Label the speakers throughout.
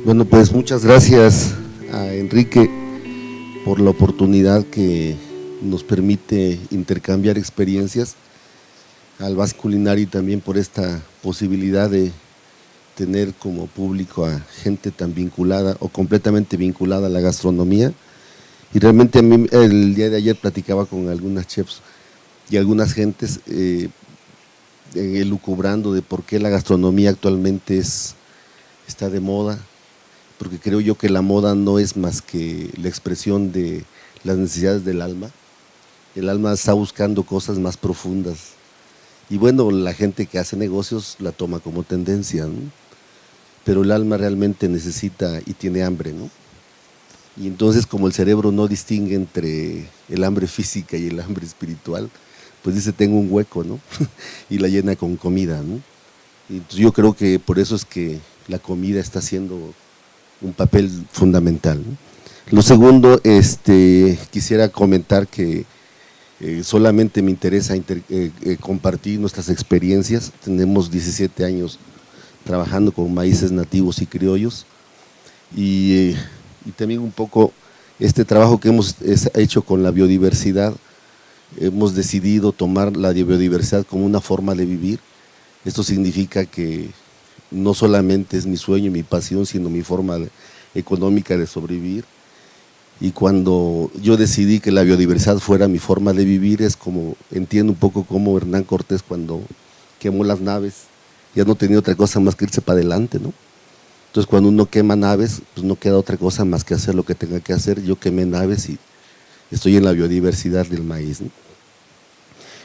Speaker 1: Bueno, pues muchas gracias a Enrique por la oportunidad que nos permite intercambiar experiencias, al Basque Culinari también por esta posibilidad de tener como público a gente tan vinculada o completamente vinculada a la gastronomía. Y realmente a mí el día de ayer platicaba con algunas chefs y algunas gentes elucubrando de por qué la gastronomía actualmente está de moda, porque creo yo que la moda no es más que la expresión de las necesidades del alma. El alma está buscando cosas más profundas. Y bueno, la gente que hace negocios la toma como tendencia, ¿no? Pero el alma realmente necesita y tiene hambre, ¿no? Y entonces, como el cerebro no distingue entre el hambre física y el hambre espiritual, pues dice, tengo un hueco, ¿no? Y la llena con comida, ¿no? Y entonces yo creo que por eso es que la comida está haciendo un papel fundamental, ¿no? Lo segundo, quisiera comentar que solamente me interesa compartir nuestras experiencias. Tenemos 17 años trabajando con maíces nativos y criollos y también un poco este trabajo que hemos hecho con la biodiversidad. Hemos decidido tomar la biodiversidad como una forma de vivir. Esto significa que no solamente es mi sueño y mi pasión, sino mi forma económica de sobrevivir. Y cuando yo decidí que la biodiversidad fuera mi forma de vivir, es como, entiendo un poco como Hernán Cortés cuando quemó las naves, ya no tenía otra cosa más que irse para adelante, ¿no? Entonces cuando uno quema naves, pues no queda otra cosa más que hacer lo que tenga que hacer. Yo quemé naves y estoy en la biodiversidad del maíz, ¿no?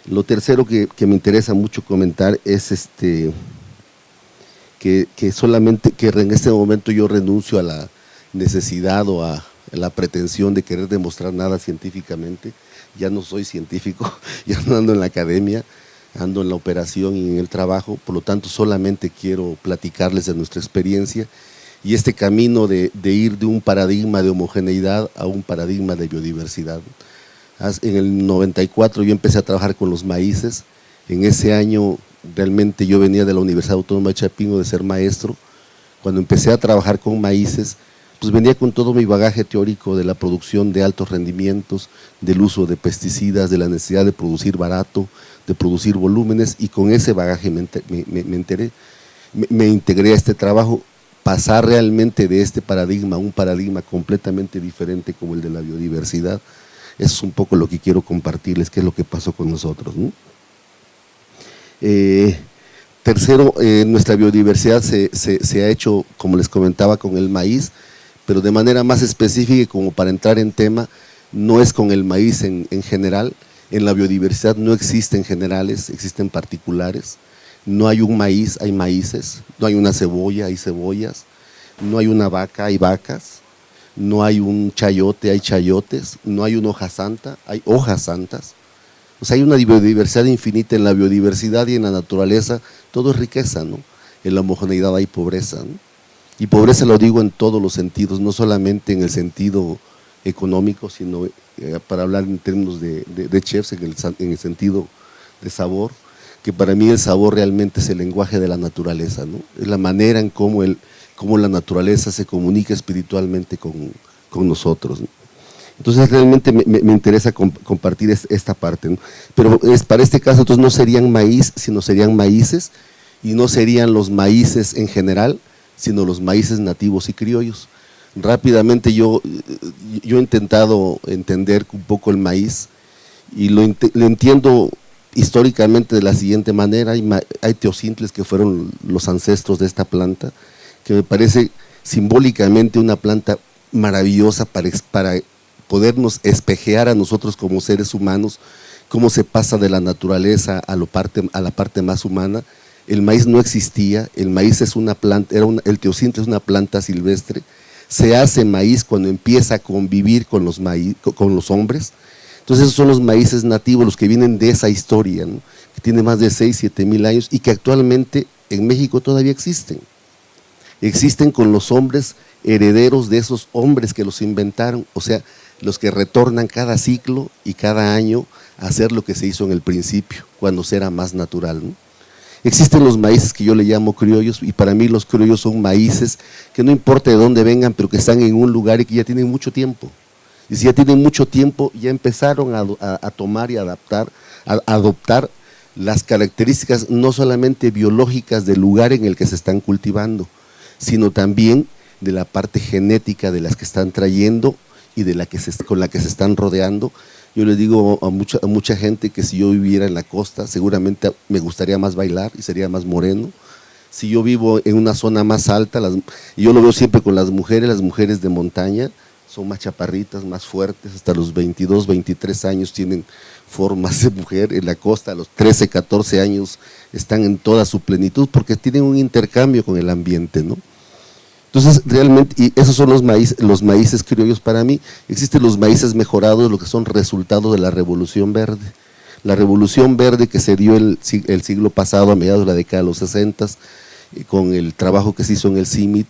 Speaker 1: Lo tercero que me interesa mucho comentar es que solamente que en este momento yo renuncio a la necesidad o a la pretensión de querer demostrar nada científicamente. Ya no soy científico, ya no ando en la academia, ando en la operación y en el trabajo, por lo tanto solamente quiero platicarles de nuestra experiencia y este camino de ir de un paradigma de homogeneidad a un paradigma de biodiversidad. En el 94 yo empecé a trabajar con los maíces. En ese año realmente yo venía de la Universidad Autónoma de Chapingo de ser maestro. Cuando empecé a trabajar con maíces, pues venía con todo mi bagaje teórico de la producción de altos rendimientos, del uso de pesticidas, de la necesidad de producir barato, de producir volúmenes, y con ese bagaje me integré a este trabajo. Pasar realmente de este paradigma a un paradigma completamente diferente como el de la biodiversidad, eso es un poco lo que quiero compartirles, qué es lo que pasó con nosotros, ¿no? Tercero, nuestra biodiversidad se ha hecho, como les comentaba, con el maíz, pero de manera más específica y como para entrar en tema, no es con el maíz en general. En la biodiversidad no existen generales, existen particulares. No hay un maíz, hay maíces. No hay una cebolla, hay cebollas. No hay una vaca, hay vacas. No hay un chayote, hay chayotes. No hay una hoja santa, hay hojas santas. O sea, hay una biodiversidad infinita en la biodiversidad y en la naturaleza. Todo es riqueza, ¿no? En la homogeneidad hay pobreza, ¿no? Y pobreza lo digo en todos los sentidos, no solamente en el sentido económico, sino para hablar en términos de chefs, en el sentido de sabor, que para mí el sabor realmente es el lenguaje de la naturaleza, ¿no? Es la manera en cómo la naturaleza se comunica espiritualmente con nosotros, ¿no? Entonces realmente me interesa compartir esta parte, ¿no? Pero para este caso entonces no serían maíz, sino serían maíces, y no serían los maíces en general, sino los maíces nativos y criollos. Rápidamente yo he intentado entender un poco el maíz y lo entiendo históricamente de la siguiente manera. Hay teocintles que fueron los ancestros de esta planta, que me parece simbólicamente una planta maravillosa para podernos espejear a nosotros como seres humanos, cómo se pasa de la naturaleza a la parte más humana. El maíz no existía, el maíz es una planta, el teocintle es una planta silvestre. Se hace maíz cuando empieza a convivir con los hombres. Entonces esos son los maíces nativos, los que vienen de esa historia, ¿no? Que tiene más de 6, 7 mil años y que actualmente en México todavía existen. Existen con los hombres herederos de esos hombres que los inventaron, o sea, los que retornan cada ciclo y cada año a hacer lo que se hizo en el principio, cuando se era más natural, ¿no? Existen los maíces que yo le llamo criollos, y para mí los criollos son maíces que no importa de dónde vengan, pero que están en un lugar y que ya tienen mucho tiempo. Y si ya tienen mucho tiempo, ya empezaron a tomar y adoptar las características no solamente biológicas del lugar en el que se están cultivando, sino también de la parte genética de las que están trayendo y de con la que se están rodeando. Yo le digo a mucha gente que si yo viviera en la costa, seguramente me gustaría más bailar y sería más moreno. Si yo vivo en una zona más alta, y yo lo veo siempre con las mujeres de montaña, son más chaparritas, más fuertes, hasta los 22, 23 años tienen formas de mujer. En la costa a los 13, 14 años están en toda su plenitud porque tienen un intercambio con el ambiente, ¿no? Entonces, realmente, y esos son los maíces criollos para mí. Existen los maíces mejorados, lo que son resultado de la Revolución Verde. La Revolución Verde que se dio el siglo pasado, a mediados de la década de los 60, con el trabajo que se hizo en el CIMIT,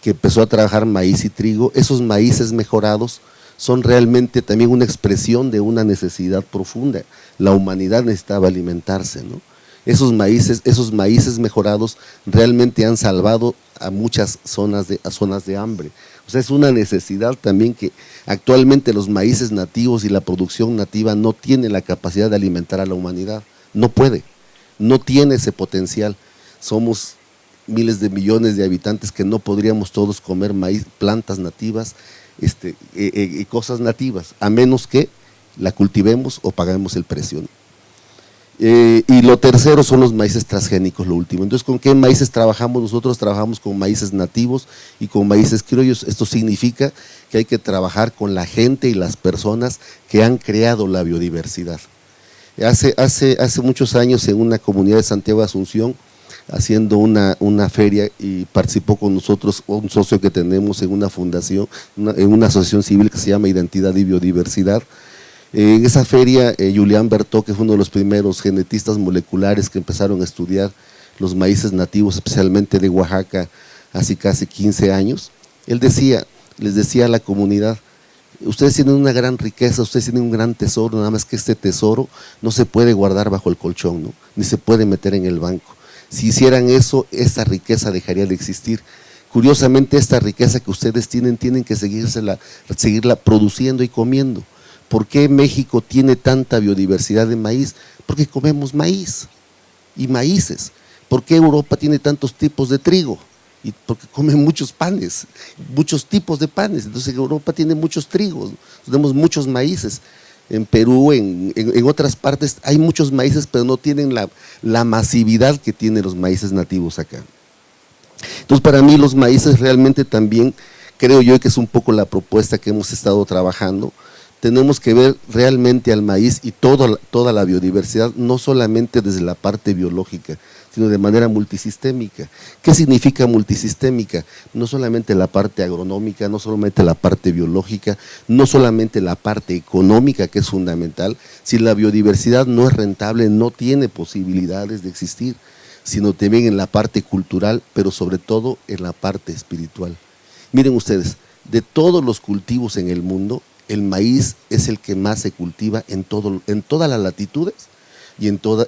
Speaker 1: que empezó a trabajar maíz y trigo. Esos maíces mejorados son realmente también una expresión de una necesidad profunda. La humanidad necesitaba alimentarse, ¿no? Esos maíces mejorados realmente han salvado a muchas zonas de hambre. O sea, es una necesidad también que actualmente los maíces nativos y la producción nativa no tienen la capacidad de alimentar a la humanidad. No puede, no tiene ese potencial. Somos miles de millones de habitantes que no podríamos todos comer maíz, plantas nativas, cosas nativas, a menos que la cultivemos o paguemos el precio, ¿no? Y lo tercero son los maíces transgénicos, lo último. Entonces, ¿con qué maíces trabajamos? Nosotros trabajamos con maíces nativos y con maíces criollos. Esto significa que hay que trabajar con la gente y las personas que han creado la biodiversidad. Hace muchos años, en una comunidad de Santiago de Asunción, haciendo una feria, y participó con nosotros un socio que tenemos en una fundación, en una asociación civil que se llama Identidad y Biodiversidad. En esa feria, Julián Bertó, que fue uno de los primeros genetistas moleculares que empezaron a estudiar los maíces nativos, especialmente de Oaxaca, hace casi 15 años, él les decía a la comunidad: ustedes tienen una gran riqueza, ustedes tienen un gran tesoro, nada más que este tesoro no se puede guardar bajo el colchón, ¿no? Ni se puede meter en el banco. Si hicieran eso, esta riqueza dejaría de existir. Curiosamente, esta riqueza que ustedes tienen que seguirla produciendo y comiendo. ¿Por qué México tiene tanta biodiversidad de maíz? Porque comemos maíz y maíces. ¿Por qué Europa tiene tantos tipos de trigo? Y porque comen muchos panes, muchos tipos de panes. Entonces Europa tiene muchos trigos, tenemos muchos maíces. En Perú, en otras partes hay muchos maíces, pero no tienen la masividad que tienen los maíces nativos acá. Entonces, para mí los maíces realmente también, creo yo que es un poco la propuesta que hemos estado trabajando. Tenemos que ver realmente al maíz y toda la biodiversidad, no solamente desde la parte biológica, sino de manera multisistémica. ¿Qué significa multisistémica? No solamente la parte agronómica, no solamente la parte biológica, no solamente la parte económica, que es fundamental. Si la biodiversidad no es rentable, no tiene posibilidades de existir, sino también en la parte cultural, pero sobre todo en la parte espiritual. Miren ustedes, de todos los cultivos en el mundo, el maíz es el que más se cultiva en todas las latitudes y en todo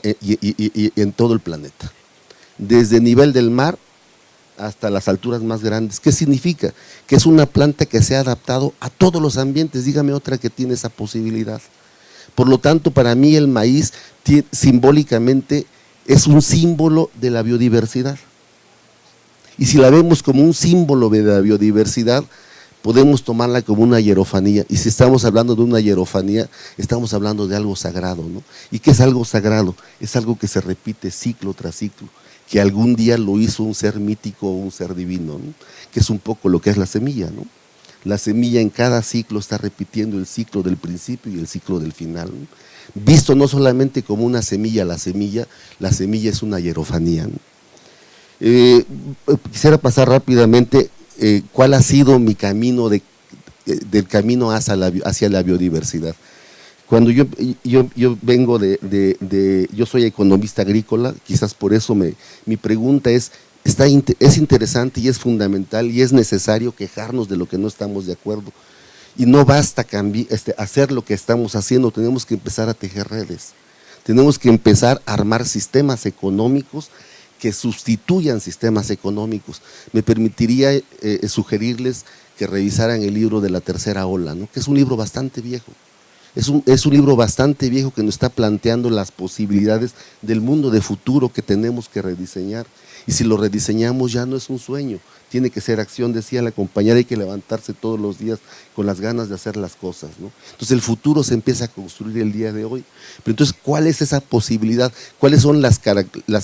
Speaker 1: el planeta. Desde el nivel del mar hasta las alturas más grandes. ¿Qué significa? Que es una planta que se ha adaptado a todos los ambientes. Dígame otra que tiene esa posibilidad. Por lo tanto, para mí el maíz simbólicamente es un símbolo de la biodiversidad. Y si la vemos como un símbolo de la biodiversidad, podemos tomarla como una hierofanía, y si estamos hablando de una hierofanía, estamos hablando de algo sagrado, ¿no? ¿Y qué es algo sagrado? Es algo que se repite ciclo tras ciclo, que algún día lo hizo un ser mítico o un ser divino, ¿no? Que es un poco lo que es la semilla, ¿no? La semilla en cada ciclo está repitiendo el ciclo del principio y el ciclo del final, ¿no? Visto no solamente como una semilla, la semilla es una hierofanía, ¿no? Quisiera pasar rápidamente cuál ha sido mi camino del camino hacia la biodiversidad. Cuando yo vengo yo soy economista agrícola, quizás por eso mi pregunta es interesante y es fundamental y es necesario quejarnos de lo que no estamos de acuerdo. Y no basta hacer lo que estamos haciendo, tenemos que empezar a tejer redes. Tenemos que empezar a armar sistemas económicos que sustituyan sistemas económicos. Me permitiría sugerirles que revisaran el libro de La Tercera Ola, ¿no? Que es un libro bastante viejo. Es un libro bastante viejo que nos está planteando las posibilidades del mundo de futuro que tenemos que rediseñar. Y si lo rediseñamos ya no es un sueño, tiene que ser acción, decía la compañera, hay que levantarse todos los días con las ganas de hacer las cosas, ¿no? Entonces el futuro se empieza a construir el día de hoy. Pero entonces, ¿cuál es esa posibilidad? ¿Cuáles son las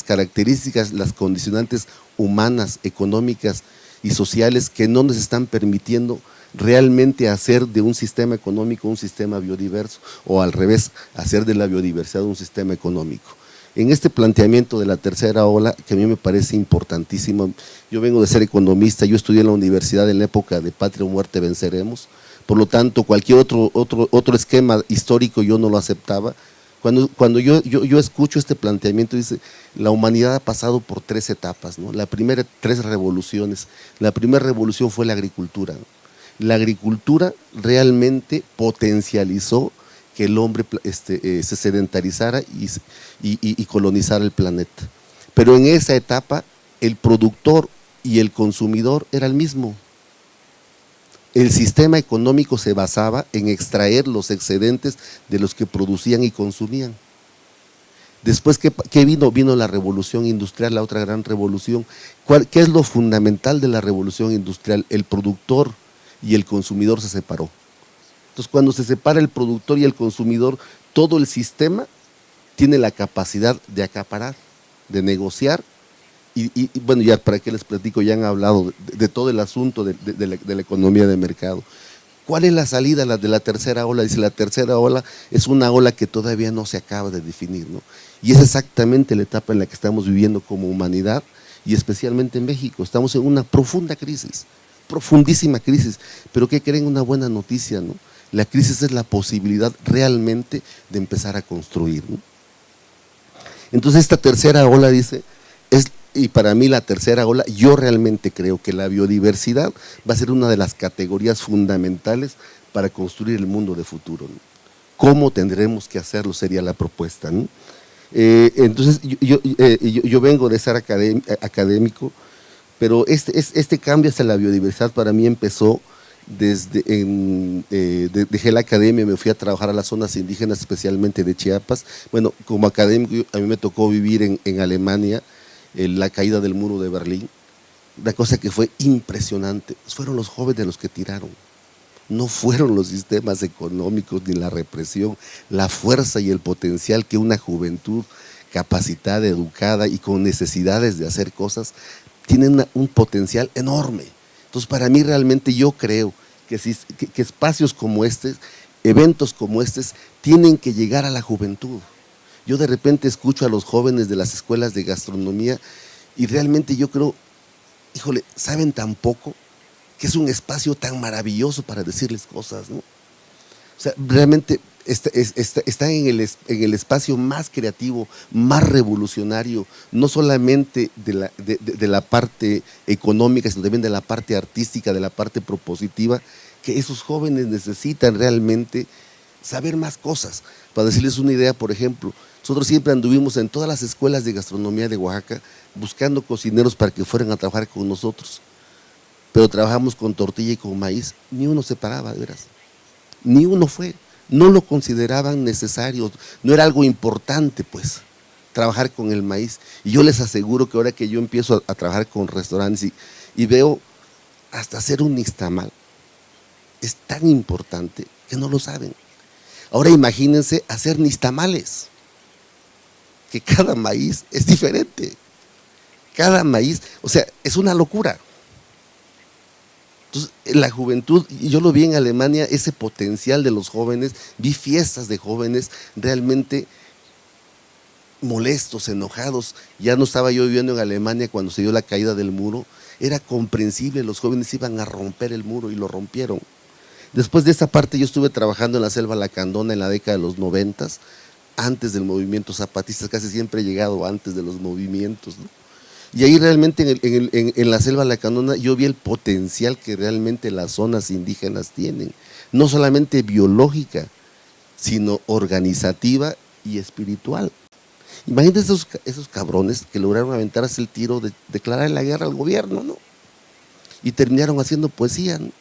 Speaker 1: características, las condicionantes humanas, económicas y sociales que no nos están permitiendo realmente hacer de un sistema económico un sistema biodiverso, o al revés, hacer de la biodiversidad un sistema económico? En este planteamiento de la tercera ola, que a mí me parece importantísimo, yo vengo de ser economista, yo estudié en la universidad en la época de Patria o Muerte Venceremos, por lo tanto cualquier otro esquema histórico yo no lo aceptaba. Cuando yo escucho este planteamiento, dice, la humanidad ha pasado por 3 etapas, ¿no? La primera, 3 revoluciones. La primera revolución fue la agricultura, ¿no? La agricultura realmente potencializó que el hombre se sedentarizara y colonizara el planeta. Pero en esa etapa el productor y el consumidor era el mismo. El sistema económico se basaba en extraer los excedentes de los que producían y consumían. Después, ¿qué vino? Vino la revolución industrial, la otra gran revolución. ¿Qué es lo fundamental de la revolución industrial? El productor y el consumidor se separó. Entonces, cuando se separa el productor y el consumidor, todo el sistema tiene la capacidad de acaparar, de negociar, y bueno, ya para qué les platico, ya han hablado de todo el asunto de la economía de mercado. ¿Cuál es la salida de la tercera ola? Dice, la tercera ola es una ola que todavía no se acaba de definir, ¿no? Y es exactamente la etapa en la que estamos viviendo como humanidad, y especialmente en México. Estamos en una profunda crisis, profundísima crisis, pero ¿qué creen? Una buena noticia, ¿no? La crisis es la posibilidad realmente de empezar a construir, ¿no? Entonces esta tercera ola, dice, y para mí la tercera ola, yo realmente creo que la biodiversidad va a ser una de las categorías fundamentales para construir el mundo de futuro, ¿no? ¿Cómo tendremos que hacerlo? Sería la propuesta, ¿no? Entonces yo vengo de ser académico, pero este cambio hacia la biodiversidad para mí empezó dejé la academia, me fui a trabajar a las zonas indígenas, especialmente de Chiapas. Bueno, como académico a mí me tocó vivir en Alemania, la caída del muro de Berlín. Una cosa que fue impresionante, fueron los jóvenes los que tiraron, no fueron los sistemas económicos ni la represión, la fuerza y el potencial que una juventud capacitada, educada y con necesidades de hacer cosas, tienen un potencial enorme. Entonces, para mí realmente yo creo que espacios como estos, eventos como estos, tienen que llegar a la juventud. Yo de repente escucho a los jóvenes de las escuelas de gastronomía y realmente yo creo, híjole, saben tan poco que es un espacio tan maravilloso para decirles cosas, ¿no? O sea, realmente está en el espacio más creativo, más revolucionario, no solamente de la parte económica, sino también de la parte artística, de la parte propositiva, que esos jóvenes necesitan realmente saber más cosas. Para decirles una idea, por ejemplo, nosotros siempre anduvimos en todas las escuelas de gastronomía de Oaxaca buscando cocineros para que fueran a trabajar con nosotros, pero trabajamos con tortilla y con maíz, ni uno se paraba, de veras, ni uno fue. No lo consideraban necesario, no era algo importante, pues, trabajar con el maíz. Y yo les aseguro que ahora que yo empiezo a trabajar con restaurantes y veo hasta hacer un nixtamal, es tan importante que no lo saben. Ahora imagínense hacer nixtamales, que cada maíz es diferente, cada maíz, o sea, es una locura. Entonces, la juventud, yo lo vi en Alemania, ese potencial de los jóvenes, vi fiestas de jóvenes realmente molestos, enojados. Ya no estaba yo viviendo en Alemania cuando se dio la caída del muro, era comprensible, los jóvenes iban a romper el muro y lo rompieron. Después de esa parte yo estuve trabajando en la selva lacandona en la década de los 90, antes del movimiento zapatista, casi siempre he llegado antes de los movimientos, ¿no? Y ahí realmente en la selva lacandona yo vi el potencial que realmente las zonas indígenas tienen, no solamente biológica, sino organizativa y espiritual. Imagínate esos cabrones que lograron aventarse el tiro de declarar la guerra al gobierno, ¿no? Y terminaron haciendo poesía, ¿no?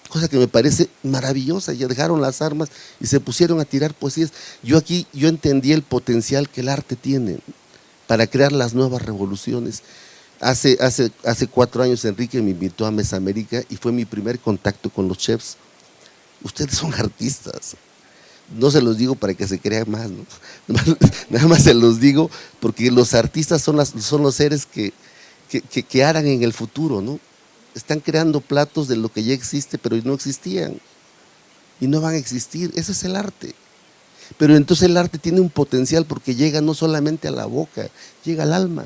Speaker 1: Cosa que me parece maravillosa. Ya dejaron las armas y se pusieron a tirar poesías. Yo entendí el potencial que el arte tiene para crear las nuevas revoluciones. Hace 4 años Enrique me invitó a Mesoamérica y fue mi primer contacto con los chefs. Ustedes son artistas. No se los digo para que se crean más, ¿no? Nada más se los digo porque los artistas son los seres que harán en el futuro, ¿no? Están creando platos de lo que ya existe, pero no existían y no van a existir. Ese es el arte. Pero entonces el arte tiene un potencial porque llega no solamente a la boca, llega al alma.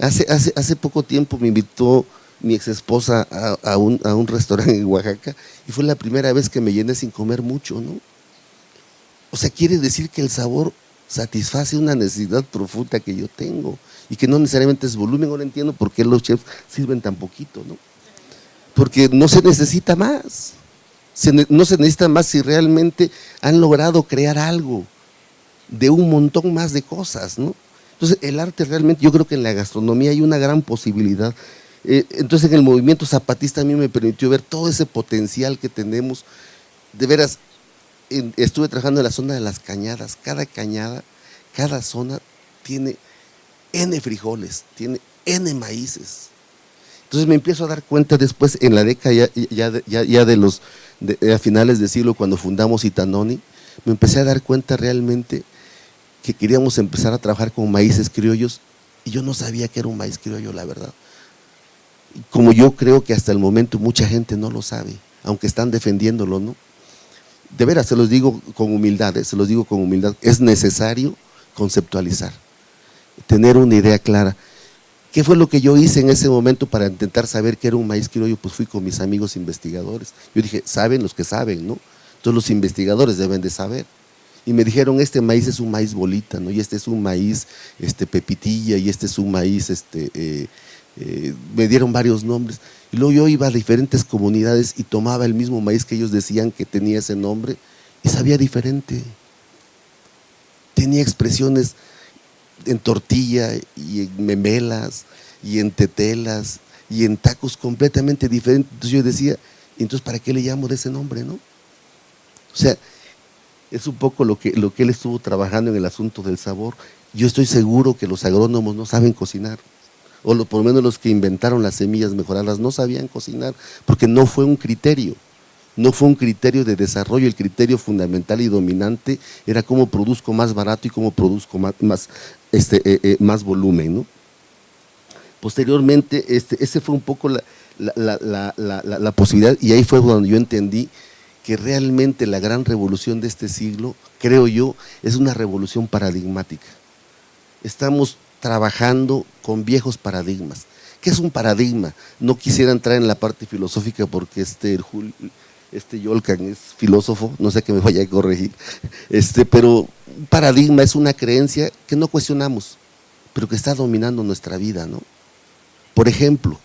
Speaker 1: Hace poco tiempo me invitó mi ex esposa a un restaurante en Oaxaca y fue la primera vez que me llené sin comer mucho, ¿no? O sea, quiere decir que el sabor satisface una necesidad profunda que yo tengo y que no necesariamente es volumen. Ahora entiendo por qué los chefs sirven tan poquito, ¿no? Porque no se necesita más. No se necesita más si realmente han logrado crear algo de un montón más de cosas, ¿no? Entonces el arte realmente, yo creo que en la gastronomía hay una gran posibilidad. Entonces en el movimiento zapatista a mí me permitió ver todo ese potencial que tenemos. De veras, estuve trabajando en la zona de las cañadas. Cada cañada, cada zona tiene N frijoles, tiene N maíces. Entonces me empiezo a dar cuenta después, en la década a finales del siglo, cuando fundamos Itanoni, me empecé a dar cuenta realmente que queríamos empezar a trabajar con maíces criollos y yo no sabía que era un maíz criollo, la verdad. Como yo creo que hasta el momento mucha gente no lo sabe, aunque están defendiéndolo, ¿no? De veras, se los digo con humildad, es necesario conceptualizar, tener una idea clara. ¿Qué fue lo que yo hice en ese momento para intentar saber qué era un maíz criollo? Pues fui con mis amigos investigadores. Yo dije, saben los que saben, ¿no? Entonces los investigadores deben de saber. Y me dijeron, este maíz es un maíz bolita, ¿no? Y este es un maíz pepitilla, y este es un maíz, me dieron varios nombres. Y luego yo iba a diferentes comunidades y tomaba el mismo maíz que ellos decían que tenía ese nombre y sabía diferente. Tenía expresiones en tortilla y en memelas y en tetelas y en tacos completamente diferentes. Entonces yo decía, entonces ¿para qué le llamo de ese nombre, no? O sea, es un poco lo que él estuvo trabajando en el asunto del sabor. Yo estoy seguro que los agrónomos no saben cocinar, o por lo menos los que inventaron las semillas mejoradas no sabían cocinar, porque no fue un criterio de desarrollo. El criterio fundamental y dominante era cómo produzco más barato y cómo produzco más volumen, ¿no? Posteriormente, ese fue un poco la posibilidad, y ahí fue cuando yo entendí que realmente la gran revolución de este siglo, creo yo, es una revolución paradigmática. Estamos trabajando con viejos paradigmas. ¿Qué es un paradigma? No quisiera entrar en la parte filosófica porque Yolcan es filósofo, no sé que me vaya a corregir, pero un paradigma es una creencia que no cuestionamos, pero que está dominando nuestra vida, ¿no? Por ejemplo,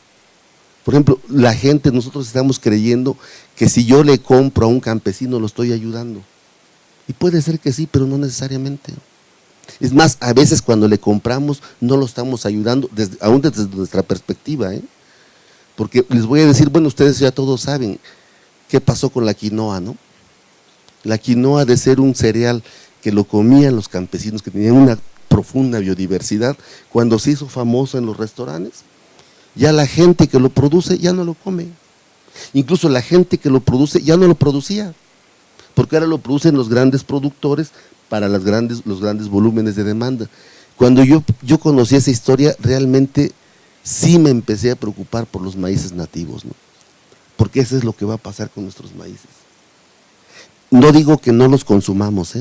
Speaker 1: nosotros estamos creyendo que si yo le compro a un campesino lo estoy ayudando. Y puede ser que sí, pero no necesariamente. Es más, a veces cuando le compramos no lo estamos ayudando, aún desde nuestra perspectiva, ¿eh? Porque les voy a decir, bueno, ustedes ya todos saben qué pasó con la quinoa, ¿no? La quinoa, de ser un cereal que lo comían los campesinos, que tenían una profunda biodiversidad, cuando se hizo famoso en los restaurantes, ya la gente que lo produce ya no lo come. Incluso la gente que lo produce ya no lo producía, porque ahora lo producen los grandes productores para los grandes volúmenes de demanda. Cuando yo conocí esa historia, realmente sí me empecé a preocupar por los maíces nativos, ¿no? Porque eso es lo que va a pasar con nuestros maíces. No digo que no los consumamos,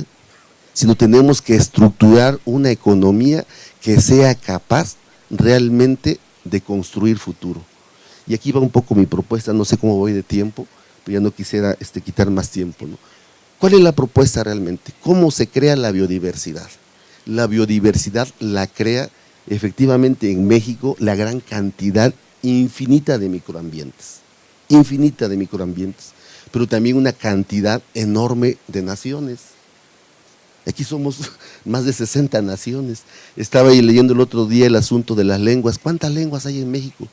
Speaker 1: sino tenemos que estructurar una economía que sea capaz realmente de construir futuro. Y aquí va un poco mi propuesta, no sé cómo voy de tiempo, pero ya no quisiera quitar más tiempo, ¿no? ¿Cuál es la propuesta realmente? ¿Cómo se crea la biodiversidad? La biodiversidad la crea efectivamente en México la gran cantidad infinita de microambientes, pero también una cantidad enorme de naciones. Aquí somos más de 60 naciones. Estaba ahí leyendo el otro día el asunto de las lenguas. ¿Cuántas lenguas hay en México?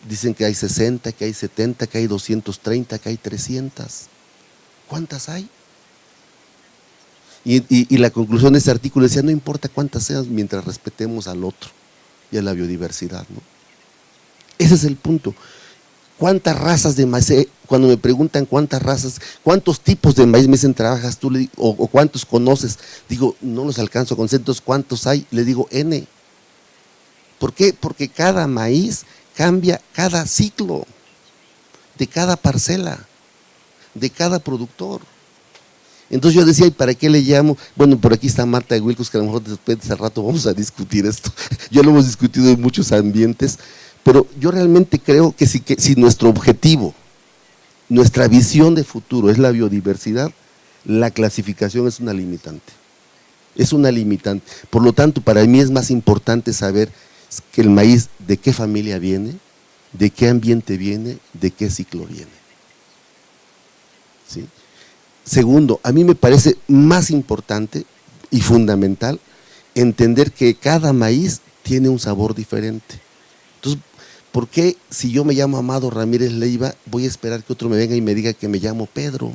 Speaker 1: Dicen que hay 60, que hay 70, que hay 230, que hay 300. ¿Cuántas hay? Y la conclusión de ese artículo decía, no importa cuántas sean mientras respetemos al otro y a la biodiversidad, ¿no? Ese es el punto. ¿Cuántas razas de maíz? Cuando me preguntan cuántas razas, cuántos tipos de maíz me dicen trabajas tú, o cuántos conoces, digo, no los alcanzo a conocer, entonces ¿cuántos hay? Le digo N. ¿Por qué? Porque cada maíz cambia cada ciclo, de cada parcela, de cada productor. Entonces yo decía, ¿y para qué le llamo? Bueno, por aquí está Marta de Wilcos, que a lo mejor después de ese rato vamos a discutir esto. Ya lo hemos discutido en muchos ambientes, pero yo realmente creo que si nuestro objetivo, nuestra visión de futuro es la biodiversidad, la clasificación es una limitante. Es una limitante. Por lo tanto, para mí es más importante saber que el maíz de qué familia viene, de qué ambiente viene, de qué ciclo viene. ¿Sí? Segundo, a mí me parece más importante y fundamental entender que cada maíz tiene un sabor diferente. Entonces, ¿por qué si yo me llamo Amado Ramírez Leiva voy a esperar que otro me venga y me diga que me llamo Pedro? O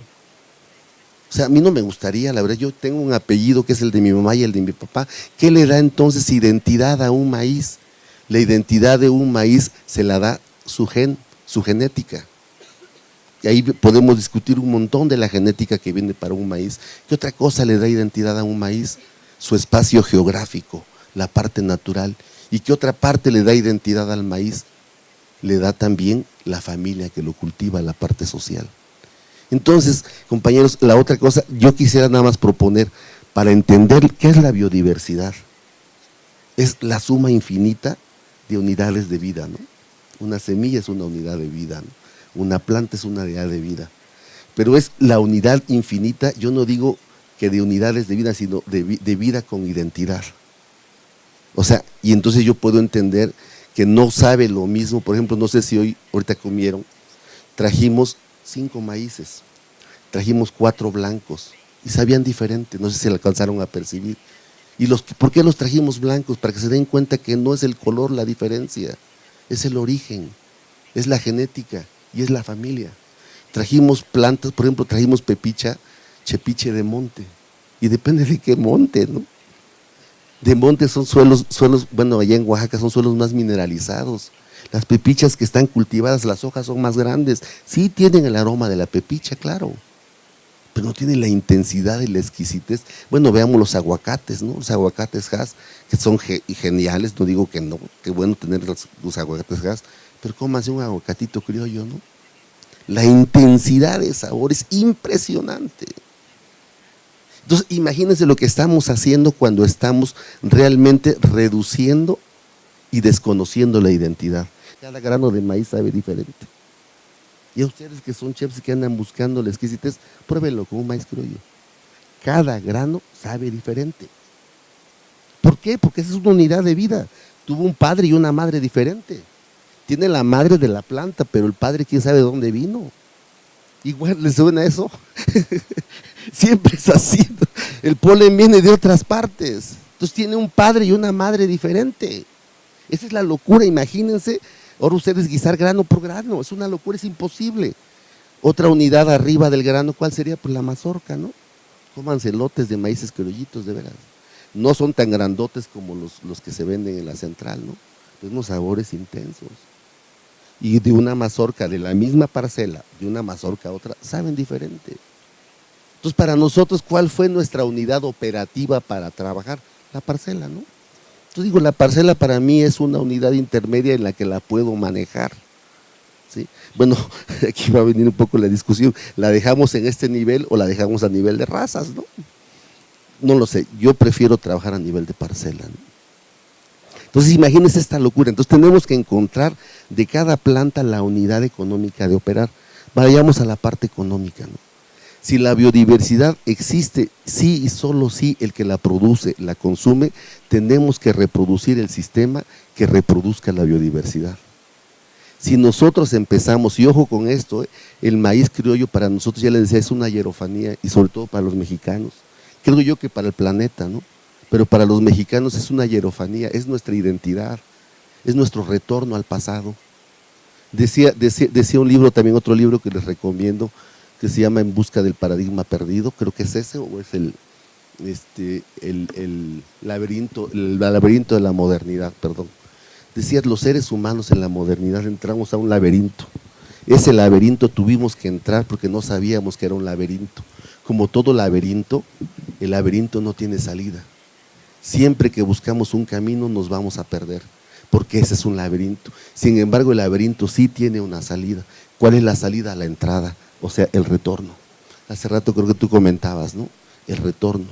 Speaker 1: sea, a mí no me gustaría, la verdad, yo tengo un apellido que es el de mi mamá y el de mi papá. ¿Qué le da entonces identidad a un maíz? La identidad de un maíz se la da su gen, su genética. Y ahí podemos discutir un montón de la genética que viene para un maíz. ¿Qué otra cosa le da identidad a un maíz? Su espacio geográfico, la parte natural. ¿Y qué otra parte le da identidad al maíz? Le da también la familia que lo cultiva, la parte social. Entonces, compañeros, la otra cosa, yo quisiera nada más proponer, para entender qué es la biodiversidad, es la suma infinita de unidades de vida, ¿no? Una semilla es una unidad de vida, ¿no? Una planta es una unidad de vida, pero es la unidad infinita, yo no digo que de unidades de vida, sino de vida con identidad. O sea, y entonces yo puedo entender que no sabe lo mismo, por ejemplo, no sé si ahorita comieron, trajimos 5 maíces, trajimos 4 blancos y sabían diferente, no sé si le alcanzaron a percibir. ¿Por qué los trajimos blancos? Para que se den cuenta que no es el color la diferencia, es el origen, es la genética y es la familia. Trajimos plantas, por ejemplo, trajimos chepiche de monte, y depende de qué monte, ¿no? De monte son suelos, bueno, allá en Oaxaca son suelos más mineralizados. Las pepichas que están cultivadas, las hojas son más grandes, sí tienen el aroma de la pepicha, claro, pero no tienen la intensidad y la exquisitez. Bueno, veamos los aguacates, ¿no? Los aguacates Hass, que son geniales, no digo que no, qué bueno tener los aguacates Hass, pero cómase un aguacatito criollo, ¿no? La intensidad de sabor es impresionante. Entonces, imagínense lo que estamos haciendo cuando estamos realmente reduciendo y desconociendo la identidad. Cada grano de maíz sabe diferente. Y a ustedes que son chefs y que andan buscando la exquisitez, pruébenlo con un maíz criollo. Cada grano sabe diferente. ¿Por qué? Porque esa es una unidad de vida. Tuvo un padre y una madre diferente. Tiene la madre de la planta, pero el padre quién sabe de dónde vino. Igual les suena eso. Siempre es así. El polen viene de otras partes. Entonces tiene un padre y una madre diferente. Esa es la locura, imagínense. Ahora ustedes guisar grano por grano, es una locura, es imposible. Otra unidad arriba del grano, ¿cuál sería? Pues la mazorca, ¿no? Cómanse lotes de maíces criollitos, de veras. No son tan grandotes como los que se venden en la central, ¿no? Pues unos sabores intensos. Y de una mazorca, de la misma parcela, de una mazorca a otra, saben diferente. Entonces, para nosotros, ¿cuál fue nuestra unidad operativa para trabajar? La parcela, ¿no? Entonces digo, la parcela para mí es una unidad intermedia en la que la puedo manejar, ¿sí? Bueno, aquí va a venir un poco la discusión, ¿la dejamos en este nivel o la dejamos a nivel de razas, no? No lo sé, yo prefiero trabajar a nivel de parcela, ¿no? Entonces imagínense esta locura. Entonces tenemos que encontrar de cada planta la unidad económica de operar. Vayamos a la parte económica, ¿no? Si la biodiversidad existe, sí y solo sí el que la produce, la consume, tenemos que reproducir el sistema que reproduzca la biodiversidad. Si nosotros empezamos, y ojo con esto, el maíz criollo para nosotros, ya les decía, es una hierofanía, y sobre todo para los mexicanos, creo yo que para el planeta, ¿no? Pero para los mexicanos es una hierofanía, es nuestra identidad, es nuestro retorno al pasado. Decía un libro, también otro libro que les recomiendo, que se llama En busca del paradigma perdido, creo que es ese, o es el laberinto de la modernidad, perdón. Decía, los seres humanos en la modernidad entramos a un laberinto. Ese laberinto tuvimos que entrar porque no sabíamos que era un laberinto. Como todo laberinto, el laberinto no tiene salida. Siempre que buscamos un camino nos vamos a perder, porque ese es un laberinto. Sin embargo, el laberinto sí tiene una salida. ¿Cuál es la salida? La entrada, o sea, el retorno. Hace rato creo que tú comentabas, ¿no? El retorno.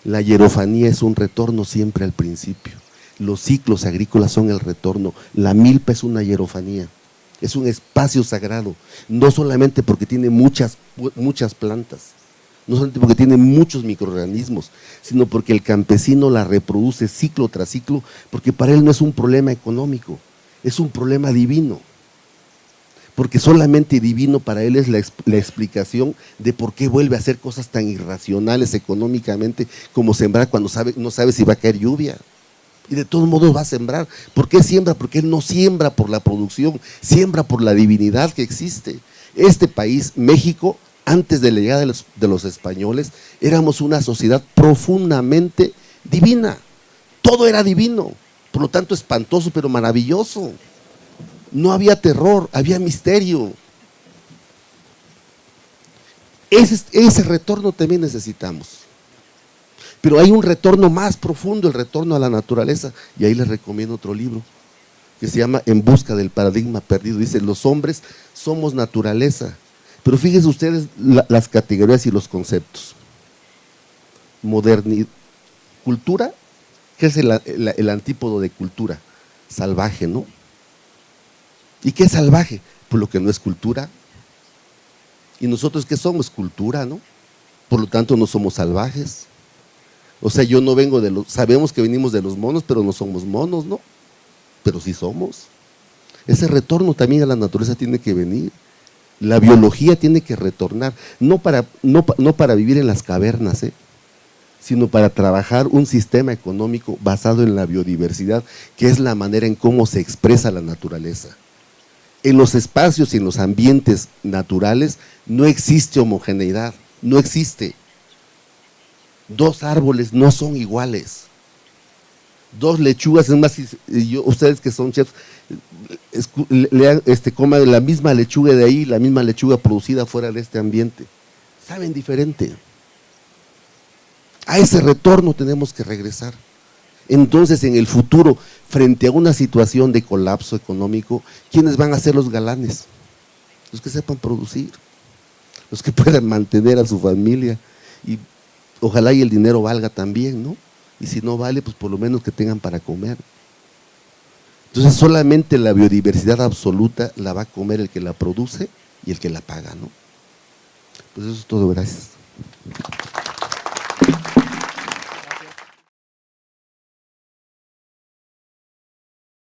Speaker 1: La hierofanía es un retorno siempre al principio. Los ciclos agrícolas son el retorno. La milpa es una hierofanía. Es un espacio sagrado, no solamente porque tiene muchas plantas, no solamente porque tiene muchos microorganismos, sino porque el campesino la reproduce ciclo tras ciclo, porque para él no es un problema económico, es un problema divino. Porque solamente divino para él es la explicación de por qué vuelve a hacer cosas tan irracionales económicamente como sembrar cuando no sabe si va a caer lluvia. Y de todos modos va a sembrar. ¿Por qué siembra? Porque él no siembra por la producción, siembra por la divinidad que existe. Este país, México, antes de la llegada de los españoles, éramos una sociedad profundamente divina. Todo era divino, por lo tanto espantoso pero maravilloso. No había terror, había misterio. Ese retorno también necesitamos. Pero hay un retorno más profundo, el retorno a la naturaleza, y ahí les recomiendo otro libro que se llama En busca del paradigma perdido. Dice, los hombres somos naturaleza, pero fíjense ustedes las categorías y los conceptos. Modernidad, cultura, ¿qué es el antípodo de cultura? Salvaje, ¿no? ¿Y qué es salvaje? Pues lo que no es cultura. ¿Y nosotros qué somos? Cultura, ¿no? Por lo tanto no somos salvajes. O sea, yo no vengo sabemos que venimos de los monos, pero no somos monos, ¿no? Pero sí somos. Ese retorno también a la naturaleza tiene que venir. La biología tiene que retornar, no para vivir en las cavernas, sino para trabajar un sistema económico basado en la biodiversidad, que es la manera en cómo se expresa la naturaleza. En los espacios y en los ambientes naturales no existe homogeneidad, no existe. Dos árboles no son iguales. Dos lechugas, es más, ustedes que son chefs, coman la misma lechuga de ahí, la misma lechuga producida fuera de este ambiente. Saben diferente. A ese retorno tenemos que regresar. Entonces, en el futuro, frente a una situación de colapso económico, ¿quiénes van a ser los galanes? Los que sepan producir, los que puedan mantener a su familia, y ojalá y el dinero valga también, ¿no? Y si no vale, pues por lo menos que tengan para comer. Entonces solamente la biodiversidad absoluta la va a comer el que la produce y el que la paga, ¿no? Pues eso es todo, gracias.